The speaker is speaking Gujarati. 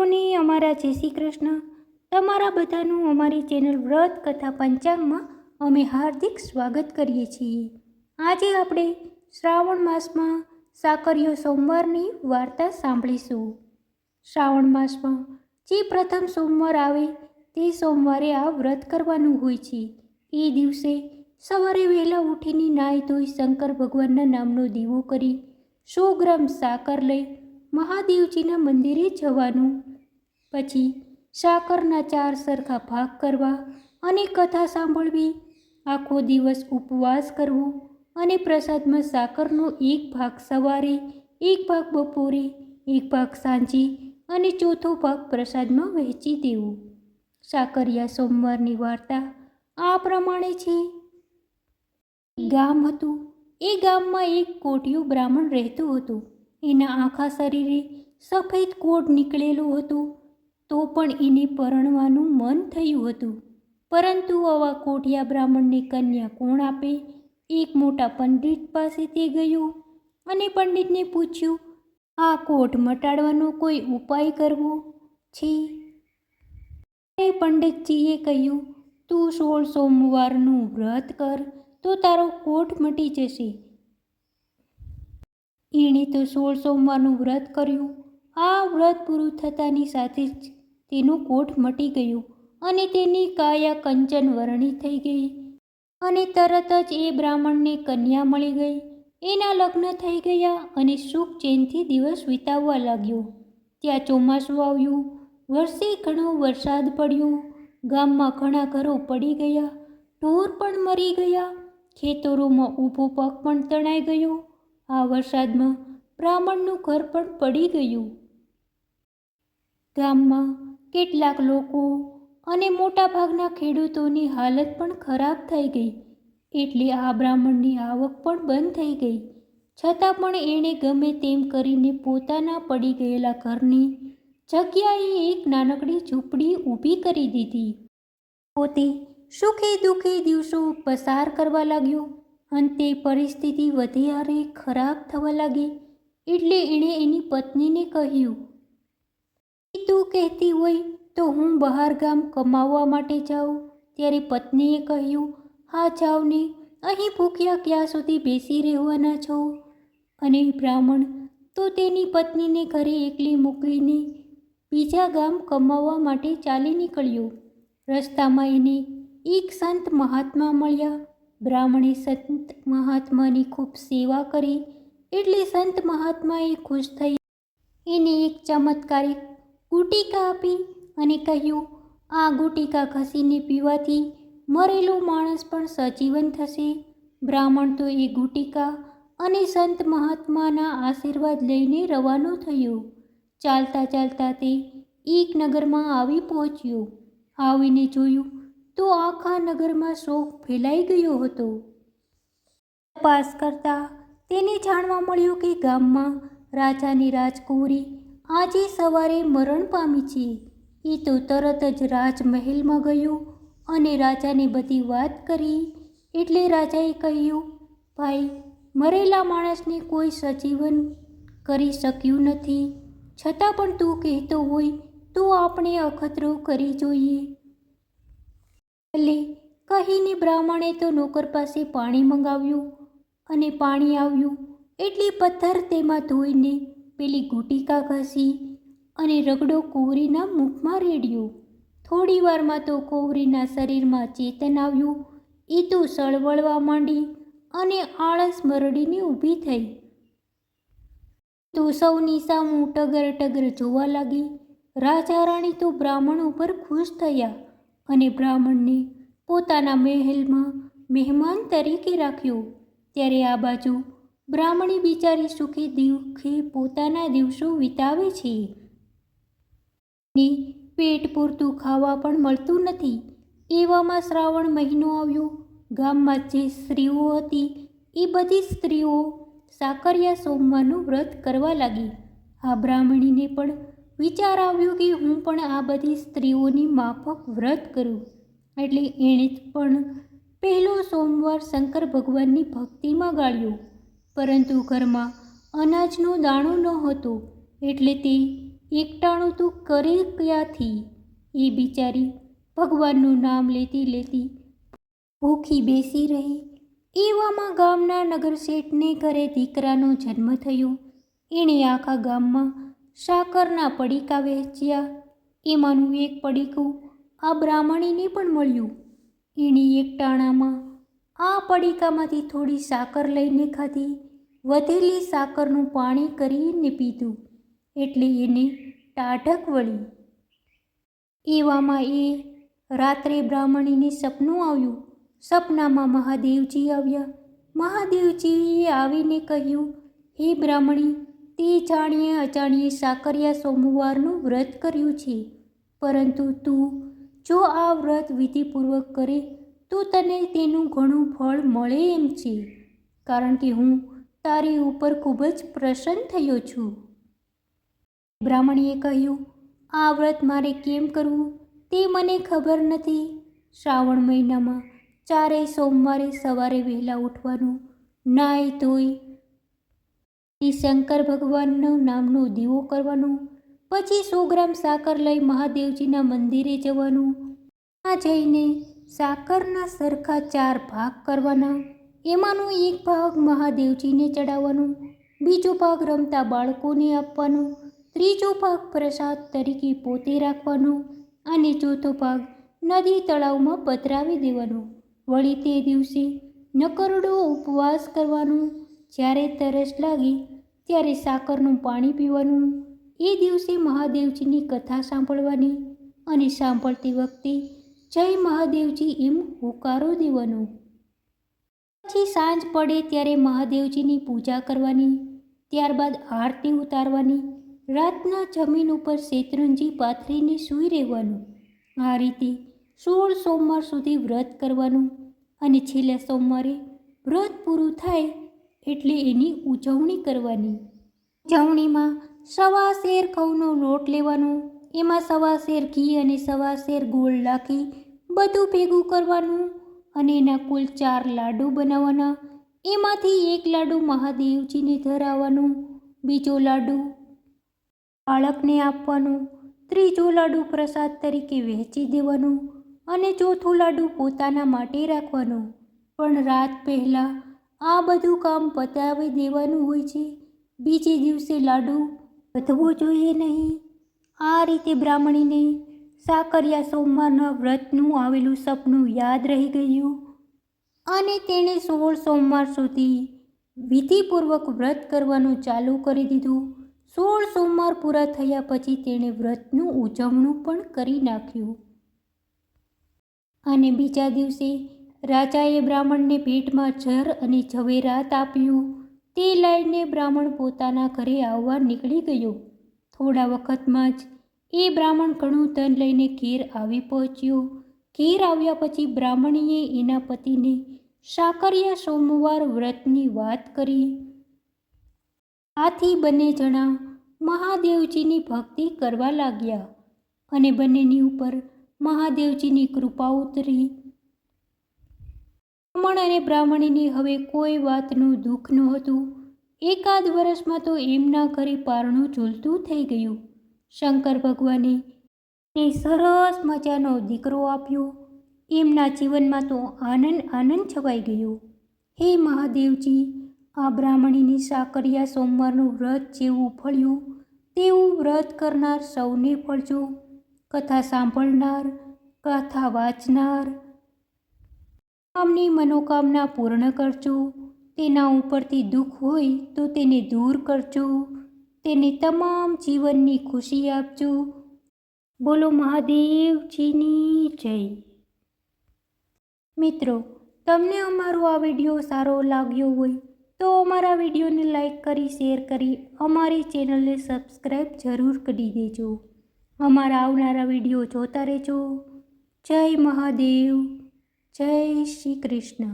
મિત્રોને અમારા જય શ્રી કૃષ્ણ. તમારા બધાનું અમારી ચેનલ વ્રત કથા પંચાંગમાં અમે હાર્દિક સ્વાગત કરીએ છીએ. આજે આપણે શ્રાવણ માસમાં સાકરીયો સોમવારની વાર્તા સાંભળીશું. શ્રાવણ માસમાં જે પ્રથમ સોમવાર આવે તે સોમવારે આ વ્રત કરવાનું હોય છે. એ દિવસે સવારે વહેલા ઉઠીને નાહી ધોઈ શંકર ભગવાનના નામનો દીવો કરી 100 ગ્રામ સાકર લઈ મહાદેવજીના મંદિરે જવાનું. પછી સાકરના 4 સરખા ભાગ કરવા અને કથા સાંભળવી. આખો દિવસ ઉપવાસ કરવો અને પ્રસાદમાં સાકરનો 1 ભાગ સવારે, 1 ભાગ બપોરે, 1 ભાગ સાંજે અને ચોથો ભાગ પ્રસાદમાં વહેંચી દેવો. સાકરિયા સોમવારની વાર્તા આ પ્રમાણે છે. ગામ હતું. એ ગામમાં એક કોઢિયો બ્રાહ્મણ રહેતો હતો. એના આખા શરીરે સફેદ કોઢ નીકળેલો હતો. તો પણ એને પરણવાનું મન થયું હતું. પરંતુ આવા કોઢિયા બ્રાહ્મણને કન્યા કોણ આપે? એક મોટા પંડિત પાસે તે ગયો અને પંડિતને પૂછ્યું, આ કોઢ મટાડવાનો કોઈ ઉપાય કરવો છે? પંડિતજીએ કહ્યું, તું 16 સોમવારનું વ્રત કર તો તારો કોઢ મટી જશે. એણે તો 16 સોમવારનું વ્રત કર્યું. આ વ્રત પૂરું થતાની સાથે જ તેનો કોઢ મટી ગયો અને તેની કાયા કંચન વર્ણી થઈ ગઈ અને તરત જ એ બ્રાહ્મણને કન્યા મળી ગઈ. એના લગ્ન થઈ ગયા અને સુખ ચેનથી દિવસ વિતાવવા લાગ્યો. ત્યાં ચોમાસું આવ્યું. વર્ષે ઘણો વરસાદ પડ્યો. ગામમાં ઘણા ઘરો પડી ગયા. ઢોર પણ મરી ગયા. ખેતરોમાં ઊભો પાક પણ તણાઈ ગયો. આ વરસાદમાં બ્રાહ્મણનું ઘર પણ પડી ગયું. ગામમાં કેટલાક લોકો અને મોટાભાગના ખેડૂતોની હાલત પણ ખરાબ થઈ ગઈ. એટલે આ બ્રાહ્મણની આવક પણ બંધ થઈ ગઈ. છતાં પણ એણે ગમે તેમ કરીને પોતાના પડી ગયેલા ઘરની જગ્યાએ એક નાનકડી ઝૂંપડી ઊભી કરી દીધી. પોતે સુખે દુઃખે દિવસો પસાર કરવા લાગ્યો. અંતે પરિસ્થિતિ વધારે ખરાબ થવા લાગી. એટલે એણે એની પત્નીને કહ્યું, તું કહેતી હોય તો હું બહાર ગામ કમાવવા માટે જાઉં. ત્યારે પત્નીએ કહ્યું, હા જાઓ ને, અહીં ભૂખ્યા ક્યાં સુધી બેસી રહેવાના છો? અને બ્રાહ્મણ તો તેની પત્નીને ઘરે એકલી મૂકીને બીજા ગામ કમાવવા માટે ચાલી નીકળ્યો. રસ્તામાં એને એક સંત મહાત્મા મળ્યા. બ્રાહ્મણે સંત મહાત્માની ખૂબ સેવા કરી એટલે સંત મહાત્માએ ખુશ થઈ એને એક ચમત્કારિક ગુટિકા આપી અને કહ્યું, આ ગુટિકા ઘસીને પીવાથી મરેલો માણસ પણ સજીવન થશે. બ્રાહ્મણ તો એ ગુટિકા અને સંત મહાત્માના આશીર્વાદ લઈને રવાનો થયો. ચાલતા ચાલતા તે એક નગરમાં આવી પહોંચ્યો. આવીને જોયું તો આખા નગરમાં શોક ફેલાઈ ગયો હતો. તપાસ કરતા તેને જાણવા મળ્યું કે ગામમાં રાજાની રાજકુંવરી આજે સવારે મરણ પામી છે. એ તો તરત જ રાજમહેલમાં ગયો અને રાજાને બધી વાત કરી. એટલે રાજાએ કહ્યું, ભાઈ, મરેલા માણસને કોઈ સજીવન કરી શક્યું નથી. છતાં પણ તું કહેતો હોય તો આપણે અખતરો કરી જોઈએ. ભલે કહીને બ્રાહ્મણે તો નોકર પાસે પાણી મંગાવ્યું અને પાણી આવ્યું એટલે પથ્થર તેમાં ધોઈને પેલી ગુટિકા ઘસી અને રગડો કુંવરીના મુખમાં રેડ્યો. થોડી વારમાં તો કુંવરીના શરીરમાં ચેતન આવ્યું. એ તો સળવળવા માંડી અને આળસ મરડીને ઊભી થઈ. તો સૌની સામું ટગર ટગર જોવા લાગી. રાજા રાણી તો બ્રાહ્મણ ઉપર ખુશ થયા અને બ્રાહ્મણને પોતાના મહેલમાં મહેમાન તરીકે રાખ્યો. ત્યારે આ બાજુ બ્રાહ્મણી બિચારી સુખે દુઃખે પોતાના દિવસો વિતાવે છે. ને પેટ પૂરતું ખાવા પણ મળતું નથી. એવામાં શ્રાવણ મહિનો આવ્યો. ગામમાં જે સ્ત્રીઓ હતી એ બધી સ્ત્રીઓ સાકરિયા સોમવારનું વ્રત કરવા લાગી. આ બ્રાહ્મણીને પણ વિચાર આવ્યો કે હું પણ આ બધી સ્ત્રીઓની માફક વ્રત કરું. એટલે એણે પણ પહેલો સોમવાર શંકર ભગવાનની ભક્તિમાં ગાળ્યો. પરંતુ ઘરમાં અનાજનો દાણો ન હતો એટલે તે એકટાણું તું કરે ક્યાંથી? એ બિચારી ભગવાનનું નામ લેતી લેતી ભૂખી બેસી રહી. એવામાં ગામના નગરશેઠને ઘરે દીકરાનો જન્મ થયો. એણે આખા ગામમાં સાકરના પડીકા વહેંચ્યા. એમાંનું એક પડીકું આ બ્રાહ્મણીને પણ મળ્યું. એણે એકટાણામાં આ પડીકામાંથી થોડી સાકર લઈને ખાધી. વધેલી સાકરનું પાણી કરીને પીધું એટલે એને ટાઢક વળી. એવામાં એ રાત્રે બ્રાહ્મણીને સપનું આવ્યું. સપનામાં મહાદેવજી આવ્યા. મહાદેવજીએ આવીને કહ્યું, હે બ્રાહ્મણી, તે જાણીએ અજાણીએ સાકરિયા સોમવારનું વ્રત કર્યું છે, પરંતુ તું જો આ વ્રત વિધિપૂર્વક કરે તો તને તેનું ઘણું ફળ મળે એમ છે, કારણ કે હું તારી ઉપર ખૂબ જ પ્રસન્ન થયો છું. બ્રાહ્મણીએ કહ્યું, આ વ્રત મારે કેમ કરવું તે મને ખબર નથી. શ્રાવણ મહિનામાં 4 સોમવારે સવારે વહેલા ઉઠવાનું, નાહી ધોઈ શંકર ભગવાનનું નામનો દીવો કરવાનો, પછી 100 ગ્રામ સાકર લઈ મહાદેવજીના મંદિરે જવાનું. ત્યાં જઈને સાકરના સરખા 4 ભાગ કરવાના. એમાંનો એક ભાગ મહાદેવજીને ચડાવવાનો, બીજો ભાગ રમતા બાળકોને આપવાનો, ત્રીજો ભાગ પ્રસાદ તરીકે પોતે રાખવાનો અને ચોથો ભાગ નદી તળાવમાં પધરાવી દેવાનો. વળી તે દિવસે નકરડો ઉપવાસ કરવાનો. જ્યારે તરસ લાગે ત્યારે સાકરનું પાણી પીવાનું. એ દિવસે મહાદેવજીની કથા સાંભળવાની અને સાંભળતી વખતે જય મહાદેવજી એમ હોકારો દેવાનો. પછી સાંજ પડે ત્યારે મહાદેવજીની પૂજા કરવાની. ત્યારબાદ આરતી ઉતારવાની. રાતના જમીન ઉપર શેતરંજી પાથરીને સૂઈ રહેવાનું. આ રીતે 16 સોમવાર સુધી વ્રત કરવાનું અને છેલ્લા સોમવારે વ્રત પૂરું થાય એટલે એની ઉજવણી કરવાની. ઉજવણીમાં 1.25 શેર ઘઉંનો લોટ લેવાનો, એમાં 1.25 શેર ઘી અને 1.25 શેર ગોળ નાખી બધું ભેગું કરવાનું અને એના કુલ 4 લાડુ બનાવવાના. એમાંથી એક લાડુ મહાદેવજીને ધરાવવાનો, બીજો લાડુ બાળકને આપવાનું, ત્રીજો લાડુ પ્રસાદ તરીકે વહેંચી દેવાનો અને ચોથો લાડુ પોતાના માટે રાખવાનો. પણ રાત પહેલાં આ બધું કામ પતાવી દેવાનું હોય છે. બીજે દિવસે લાડુ વધવો જોઈએ નહીં. આ રીતે બ્રાહ્મણીને સાકરિયા સોમવારના વ્રતનું આવેલું સપનું યાદ રહી ગયું અને તેણે 16 સોમવાર સુધી વિધિપૂર્વક વ્રત કરવાનું ચાલુ કરી દીધું. 16 સોમવાર પૂરા થયા પછી તેણે વ્રતનું ઉજવણું પણ કરી નાખ્યું. અને બીજા દિવસે રાજાએ બ્રાહ્મણને ભેટમાં જર અને ઝવેરાત આપ્યું. તે લઈને બ્રાહ્મણ પોતાના ઘરે આવવા નીકળી ગયો. થોડા વખતમાં જ એ બ્રાહ્મણ ઘણું ધન લઈને ઘેર આવી પહોંચ્યો. ઘેર આવ્યા પછી બ્રાહ્મણીએ એના પતિને સાકરિયા સોમવાર વ્રતની વાત કરી. આથી બંને જણા મહાદેવજીની ભક્તિ કરવા લાગ્યા અને બંનેની ઉપર મહાદેવજીની કૃપા ઉતરી. બ્રાહ્મણ અને બ્રાહ્મણીને હવે કોઈ વાતનું દુઃખ નહોતું. એકાદ વર્ષમાં તો એમના ઘરે પારણું ઝૂલતું થઈ ગયું. શંકર ભગવાને એ સરસ મજાનો દીકરો આપ્યો. એમના જીવનમાં તો આનંદ છવાઈ ગયો. હે મહાદેવજી, આ બ્રાહ્મણીની સાકરિયા સોમવારનું વ્રત જેવું ફળ્યું તેવું વ્રત કરનાર સૌને ફળજો. કથા સાંભળનાર, કથા વાંચનાર આમની મનોકામના પૂર્ણ કરજો. તેના ઉપરથી દુઃખ હોય તો તેને દૂર કરજો. તેને તમામ જીવનની ખુશી આપજો. બોલો મહાદેવજીની જય. મિત્રો, તમને અમારો આ વિડીયો સારો લાગ્યો હોય તો અમારા વિડીયોને લાઈક કરી, શેર કરી અમારી ચેનલને સબસ્ક્રાઈબ જરૂર કરી દેજો. અમારા આવનારા વિડીયો જોતા રહેજો. જય મહાદેવ, જય શ્રી કૃષ્ણ.